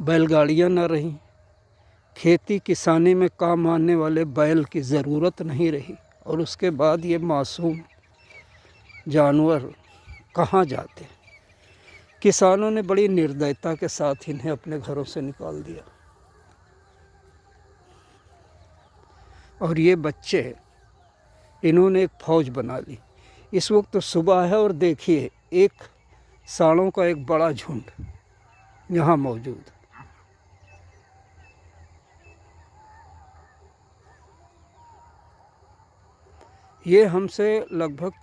बैलगाड़ियाँ न रहीं, खेती किसानी में काम आने वाले बैल की ज़रूरत नहीं रही, और उसके बाद ये मासूम जानवर कहाँ जाते। किसानों ने बड़ी निर्दयता के साथ इन्हें अपने घरों से निकाल दिया। और ये बच्चे, इन्होंने एक फौज बना ली। इस वक्त तो सुबह है और देखिए एक सांडों का एक बड़ा झुंड यहाँ मौजूद। ये हमसे लगभग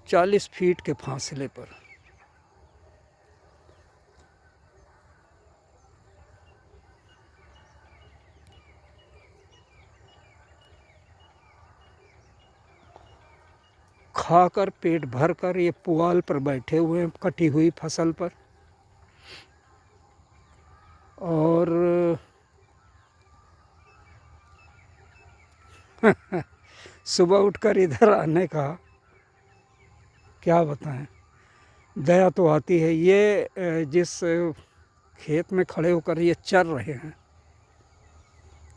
40 फीट के फासले पर। खाकर पेट भर कर ये पुआल पर बैठे हुए हैं, कटी हुई फसल पर। और सुबह उठकर इधर आने का क्या बताएं, दया तो आती है। ये जिस खेत में खड़े होकर ये चर रहे हैं,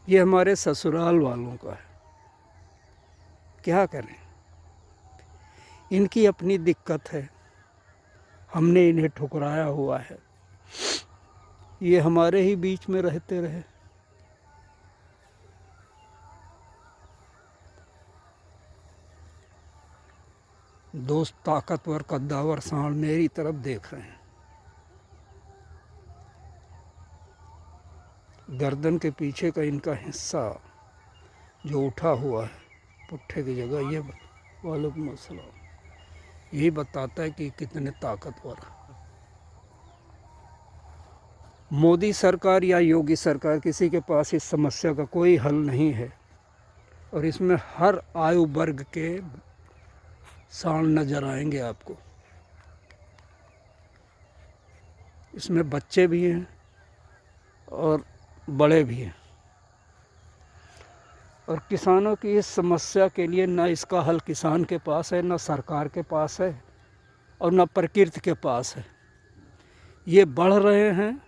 ये हमारे ससुराल वालों का है। क्या करें, इनकी अपनी दिक्कत है, हमने इन्हें ठुकराया हुआ है। ये हमारे ही बीच में रहते रहे। दोस्त ताकतवर कद्दावर सांड मेरी तरफ देख रहे हैं। गर्दन के पीछे का इनका हिस्सा जो उठा हुआ है पुट्ठे की जगह, ये वालेकुम अस्सलाम, यही बताता है कि कितने ताकतवर है। मोदी सरकार या योगी सरकार, किसी के पास इस समस्या का कोई हल नहीं है। और इसमें हर आयु वर्ग के सांड नजर आएंगे आपको। इसमें बच्चे भी हैं और बड़े भी हैं। और किसानों की इस समस्या के लिए न इसका हल किसान के पास है, न सरकार के पास है, और न प्रकृति के पास है। ये बढ़ रहे हैं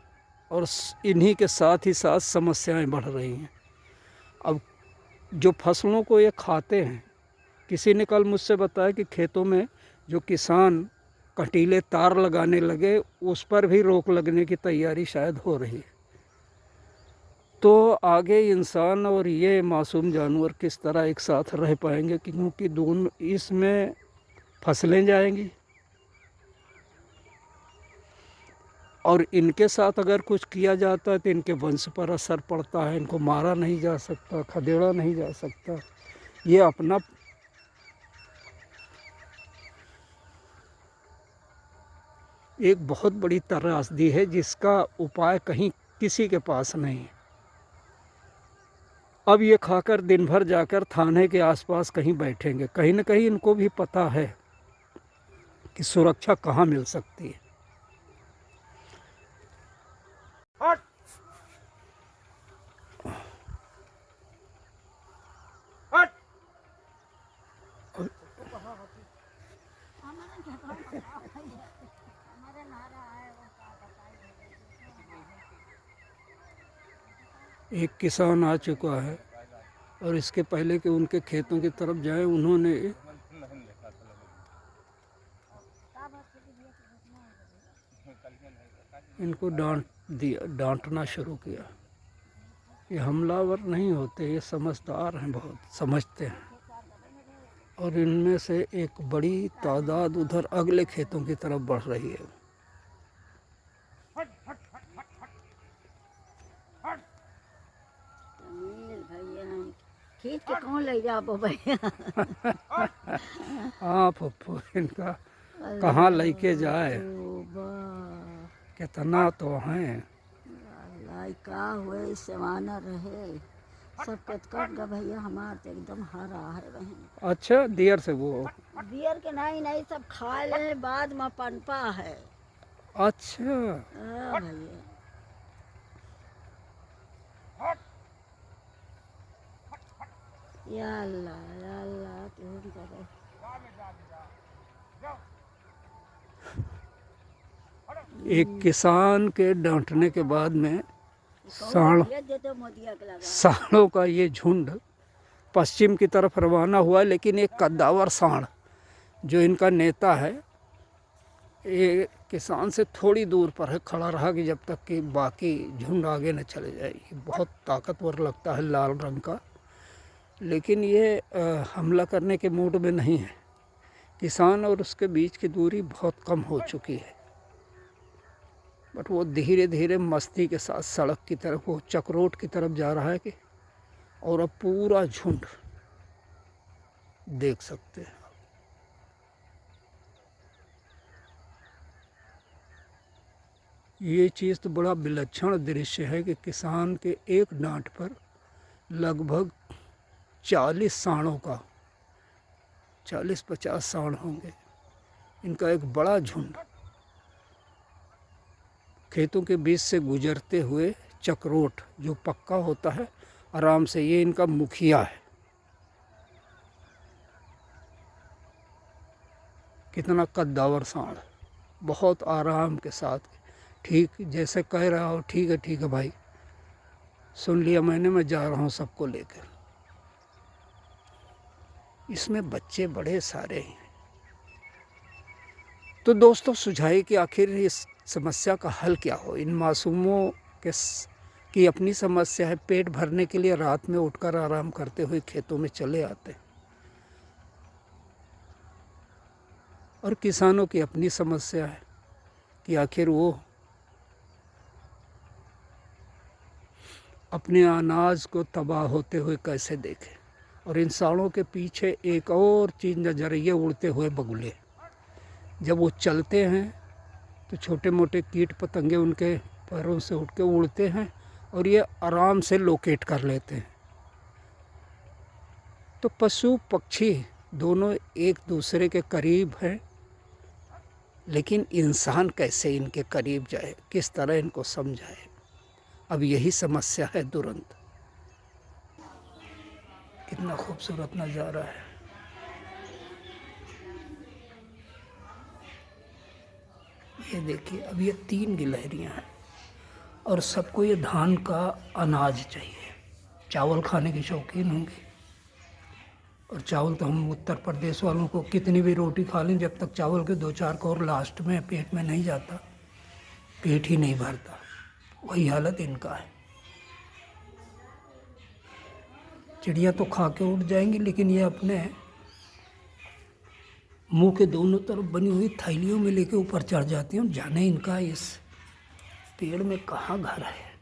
और इन्हीं के साथ ही साथ समस्याएं बढ़ रही हैं। अब जो फसलों को ये खाते हैं, किसी ने कल मुझसे बताया कि खेतों में जो किसान कंटीले तार लगाने लगे, उस पर भी रोक लगने की तैयारी शायद हो रही है। तो आगे इंसान और ये मासूम जानवर किस तरह एक साथ रह पाएंगे, क्योंकि दोनों इसमें फसलें जाएंगी। और इनके साथ अगर कुछ किया जाता है तो इनके वंश पर असर पड़ता है। इनको मारा नहीं जा सकता, खदेड़ा नहीं जा सकता। ये अपना एक बहुत बड़ी त्रासदी है जिसका उपाय कहीं किसी के पास नहीं है। अब ये खाकर दिन भर जाकर थाने के आसपास कहीं बैठेंगे। कहीं न कहीं इनको भी पता है कि सुरक्षा कहाँ मिल सकती है। एक किसान आ चुका है और इसके पहले कि उनके खेतों की तरफ जाए, उन्होंने इनको डांटना शुरू किया। ये हमलावर नहीं होते, ये समझदार हैं, बहुत समझते हैं। और इनमें से एक बड़ी तादाद उधर अगले खेतों की तरफ बढ़ रही है। खींच के कौन ले जाबो भैया। हाँ पप्पू, इनका कहाँ लेके जाए, कितना तो हैं। का हुए सेवाना रहे सब कट गा भैया। हमार तो एकदम हरा है बहन। अच्छा, देर से वो बियर के नहीं नहीं सब खा ले, बाद में पनपा है। अच्छा भैया या अल्लाह तुम करो। एक किसान के डांटने के बाद में सांडों का ये झुंड पश्चिम की तरफ रवाना हुआ, लेकिन एक कद्दावर सांड जो इनका नेता है, ये किसान से थोड़ी दूर पर है, खड़ा रहा कि जब तक कि बाकी झुंड आगे न चले जाए। ये बहुत ताकतवर लगता है, लाल रंग का, लेकिन ये हमला करने के मूड में नहीं है। किसान और उसके बीच की दूरी बहुत कम हो चुकी है, बट वो धीरे धीरे मस्ती के साथ सड़क की तरफ, वो चक्रोट की तरफ जा रहा है कि, और अब पूरा झुंड देख सकते हैं। ये चीज़ तो बड़ा विलक्षण दृश्य है कि किसान के एक डांट पर लगभग 40 सांडों का 40-50 सांड होंगे, इनका एक बड़ा झुंड खेतों के बीच से गुजरते हुए चक्रोट जो पक्का होता है, आराम से, ये इनका मुखिया है। कितना कद्दावर सांड, बहुत आराम के साथ, ठीक जैसे कह रहा हो, ठीक है भाई, सुन लिया मैंने, मैं जा रहा हूँ सबको लेकर। इसमें बच्चे बड़े सारे हैं। तो दोस्तों, सुझाइए कि आखिर इस समस्या का हल क्या हो। इन मासूमों की अपनी समस्या है, पेट भरने के लिए रात में उठकर आराम करते हुए खेतों में चले आते हैं, और किसानों की अपनी समस्या है कि आखिर वो अपने अनाज को तबाह होते हुए कैसे देखें। और इन सांडों के पीछे एक और चीज़ नजर आई है, उड़ते हुए बगुले। जब वो चलते हैं तो छोटे मोटे कीट पतंगे उनके पैरों से उठ के उड़ते हैं और ये आराम से लोकेट कर लेते हैं। तो पशु पक्षी दोनों एक दूसरे के करीब हैं, लेकिन इंसान कैसे इनके करीब जाए, किस तरह इनको समझाए, अब यही समस्या है दुरंत। कितना खूबसूरत नज़ारा है। ये देखिए, अब ये 3 गिलहरियाँ हैं और सबको ये धान का अनाज चाहिए। चावल खाने की शौकीन होंगे, और चावल तो हम उत्तर प्रदेश वालों को कितनी भी रोटी खा लें, जब तक चावल के 2-4 कौर लास्ट में पेट में नहीं जाता, पेट ही नहीं भरता। वही हालत इनका है। चिड़िया तो खा के उड़ जाएंगी, लेकिन ये अपने मुंह के दोनों तरफ बनी हुई थैलियों में लेके ऊपर चढ़ जाती हैं। जाने इनका इस पेड़ में कहाँ घर है,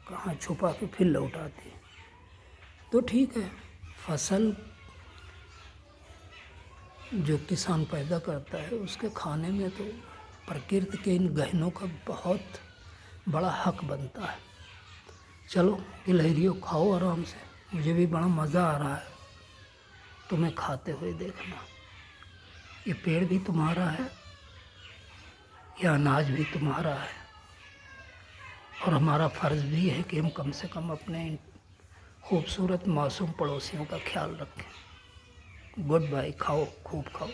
कहाँ छुपा के फिर लौट आती है। तो ठीक है, फसल जो किसान पैदा करता है उसके खाने में तो प्रकृति के इन गहनों का बहुत बड़ा हक बनता है। चलो गिलहरियों, खाओ आराम से, मुझे भी बड़ा मज़ा आ रहा है तुम्हें खाते हुए देखना। ये पेड़ भी तुम्हारा है, यह अनाज भी तुम्हारा है, और हमारा फ़र्ज़ भी है कि हम कम से कम अपने इन खूबसूरत मासूम पड़ोसियों का ख्याल रखें। गुड बाय, खाओ, खूब खाओ।